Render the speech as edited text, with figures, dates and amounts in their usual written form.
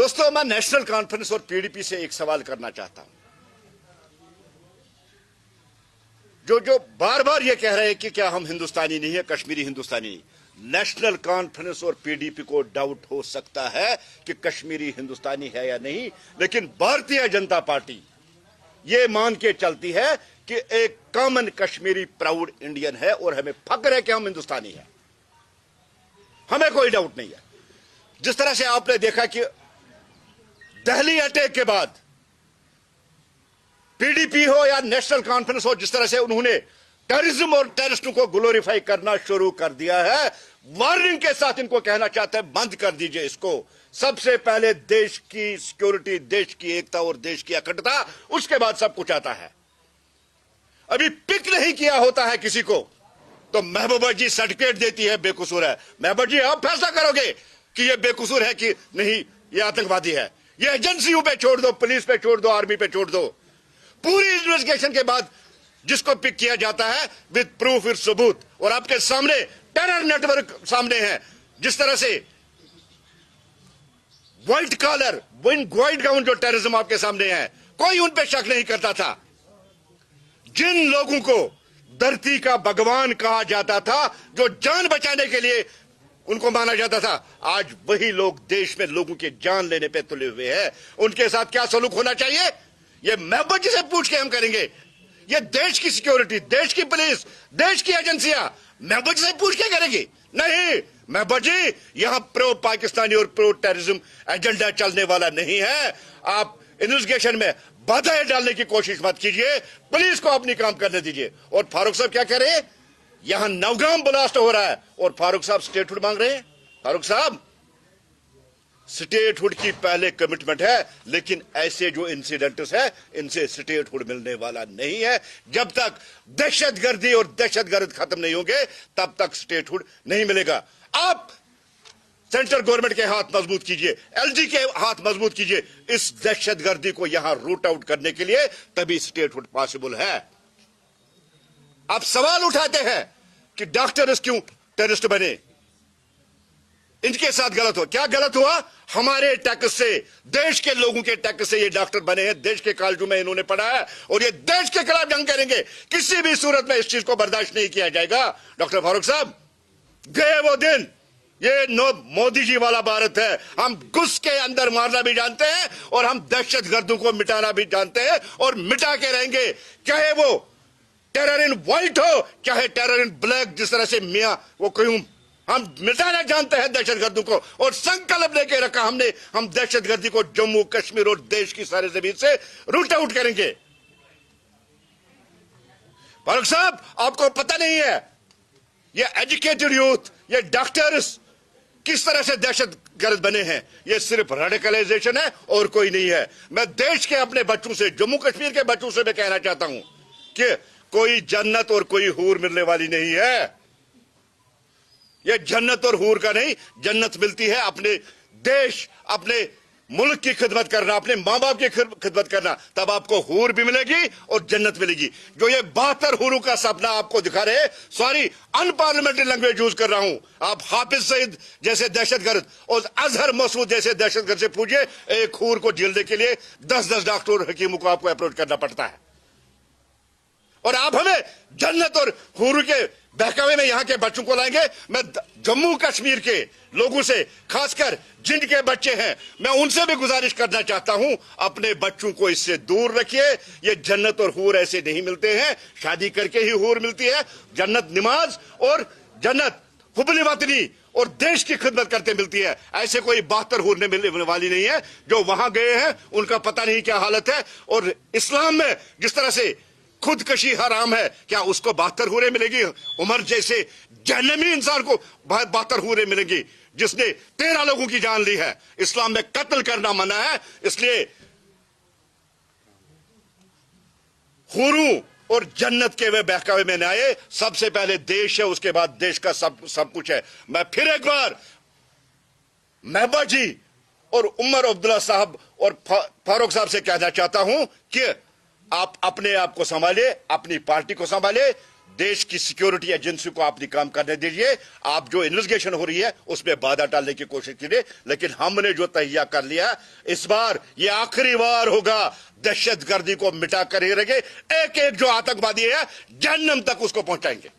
दोस्तों, मैं national conference और पीडीपी से एक सवाल करना चाहता हूं। जो बार बार ये कह रहे हैं कि क्या हम हिंदुस्तानी नहीं है, कश्मीरी हिंदुस्तानी नहीं। नेशनल कॉन्फ्रेंस और पीडीपी को डाउट हो सकता है कि कश्मीरी हिंदुस्तानी है या नहीं, लेकिन भारतीय जनता पार्टी ये मान के चलती है कि एक कॉमन कश्मीरी प्राउड इंडियन है और हमें फक्र है कि हम हिंदुस्तानी हैं। हमें कोई डाउट नहीं है। जिस तरह से आपने देखा कि दिल्ली अटैक के बाद पीडीपी हो या नेशनल कॉन्फ्रेंस हो, जिस तरह से उन्होंने टेररिज्म और टेररिस्टों को ग्लोरीफाई करना शुरू कर दिया है, वार्निंग के साथ इनको कहना चाहते हैं बंद कर दीजिए इसको। सबसे पहले देश की सिक्योरिटी, देश की एकता और देश की अखंडता, उसके बाद सब कुछ आता है। अभी पिक नहीं किया होता है किसी को तो महबूबा जी सर्टिफिकेट देती है बेकसूर है। महबूबा जी, आप फैसला करोगे कि ये बेकसूर है कि नहीं, ये आतंकवादी है। ये एजेंसियों पे छोड़ दो, पुलिस पे छोड़ दो, आर्मी पे छोड़ दो। पूरी इन्वेस्टिगेशन के बाद जिसको पिक किया जाता है विद प्रूफ, विद सबूत, और आपके सामने टेरर नेटवर्क सामने है। जिस तरह से व्हाइट कॉलर, व्हाइट गाउन जो टेररिज्म आपके सामने है, कोई उन पे शक नहीं करता था। जिन लोगों को धरती का भगवान कहा जाता था, जो जान बचाने के लिए उनको माना जाता था, आज वही लोग देश में लोगों की जान लेने पे तुले हुए हैं। उनके साथ क्या सलूक होना चाहिए, ये महबूबा जी से पूछ के हम करेंगे। ये देश की सिक्योरिटी, देश की पुलिस, देश की एजेंसियां महबूबा जी से पूछ के करेगी? नहीं, महबूबा जी, यहां प्रो पाकिस्तानी और प्रो टेररिज्म एजेंडा चलने वाला नहीं है। आप इन्वेस्टिगेशन में बाधाएं डालने की कोशिश मत कीजिए, पुलिस को अपनी काम करने दीजिए। और फारूक साहब क्या कह रहे हैं, यहां नवगाम ब्लास्ट हो रहा है और फारूक साहब स्टेटहुड मांग रहे हैं। फारूक साहब, स्टेटहुड की पहले कमिटमेंट है, लेकिन ऐसे जो इंसिडेंट्स है इनसे स्टेटहुड मिलने वाला नहीं है। जब तक दहशतगर्दी और दहशतगर्द खत्म नहीं होंगे तब तक स्टेटहुड नहीं मिलेगा। आप सेंट्रल गवर्नमेंट के हाथ मजबूत कीजिए, एलजी के हाथ मजबूत कीजिए इस दहशतगर्दी को यहां रूट आउट करने के लिए, तभी स्टेटहुड पॉसिबल है। आप सवाल उठाते हैं कि डॉक्टर्स क्यों टेररिस्ट बने, इनके साथ गलत हो। क्या गलत हुआ? हमारे टैक्स से, देश के लोगों के टैक्स से ये डॉक्टर बने हैं, देश के कॉलेजों में इन्होंने पढ़ा है और ये देश के खिलाफ जंग करेंगे। किसी भी सूरत में इस चीज को बर्दाश्त नहीं किया जाएगा। डॉक्टर फारूक साहब, गए वो दिन, ये मोदी जी वाला भारत है। हम घुस के अंदर मारना भी जानते हैं और हम दहशतगर्दों को मिटाना भी जानते हैं और मिटा के रहेंगे, चाहे वो टेरर इन व्हाइट हो चाहे टेरर इन ब्लैक। जिस तरह से मियां वो क्यों, हम मिटाना जानते हैं दहशतगर्दों को और संकल्प लेके रखा हमने, हम दहशतगर्दी को जम्मू कश्मीर और देश की सारी जमीन से रूट आउट करेंगे। फारूक साहब, आपको पता नहीं है ये एजुकेटेड यूथ, ये डॉक्टर्स किस तरह से दहशतगर्द बने हैं। ये सिर्फ रेडिकलाइजेशन है और कोई नहीं है। मैं देश के अपने बच्चों से, जम्मू कश्मीर के बच्चों से मैं कहना चाहता हूं कि कोई जन्नत और कोई हूर मिलने वाली नहीं है। ये जन्नत और हूर का नहीं, जन्नत मिलती है अपने देश, अपने मुल्क की खिदमत करना, अपने मां बाप की खिदमत करना, तब आपको हूर भी मिलेगी और जन्नत मिलेगी। जो ये 72 हूरों का सपना आपको दिखा रहे, सॉरी अनपार्लियामेंट्री लैंग्वेज यूज कर रहा हूं, आप हाफिज सईद जैसे दहशतगर्द और अजहर मसूद जैसे दहशतगर्द से पूछिए, एक हूर को झेलने के लिए 10-10 डॉक्टर और हकीमों को आपको अप्रोच करना पड़ता है। और आप हमें जन्नत और हूर के बहकावे में यहां के बच्चों को लाएंगे। मैं जम्मू कश्मीर के लोगों से, खासकर जिनके बच्चे हैं, मैं उनसे भी गुजारिश करना चाहता हूं, अपने बच्चों को इससे दूर रखिए। ये जन्नत और हूर ऐसे नहीं मिलते हैं, शादी करके ही हूर मिलती है। जन्नत नमाज और जन्नत हुब्बुल वतनी और देश की खिदमत करते मिलती है। ऐसे कोई 72 हूर मिलने वाली नहीं है। जो वहां गए हैं उनका पता नहीं क्या हालत है। और इस्लाम में जिस तरह से खुदकशी हराम है, क्या उसको 72 हूरें मिलेगी? उमर जैसे जहन्नमी इंसान को 72 हूरें मिलेंगी जिसने 13 लोगों की जान ली है। इस्लाम में कत्ल करना मना है, इसलिए हूरों और जन्नत के वे बहकावे में न आए। सबसे पहले देश है, उसके बाद देश का सब कुछ है। मैं फिर एक बार महबूबा जी और उमर अब्दुल्ला साहब और फारूक साहब से कहना चाहता हूं कि आप अपने आप को संभालिए, अपनी पार्टी को संभालिए, देश की सिक्योरिटी एजेंसी को अपनी काम करने दीजिए। आप जो इन्वेस्टिगेशन हो रही है उसमें बाधा डालने की कोशिश कीजिए, लेकिन हमने जो तैयार कर लिया इस बार ये आखिरी बार होगा। दहशतगर्दी को मिटा कर ही रहेंगे। एक एक जो आतंकवादी है जहन्नम तक उसको पहुंचाएंगे।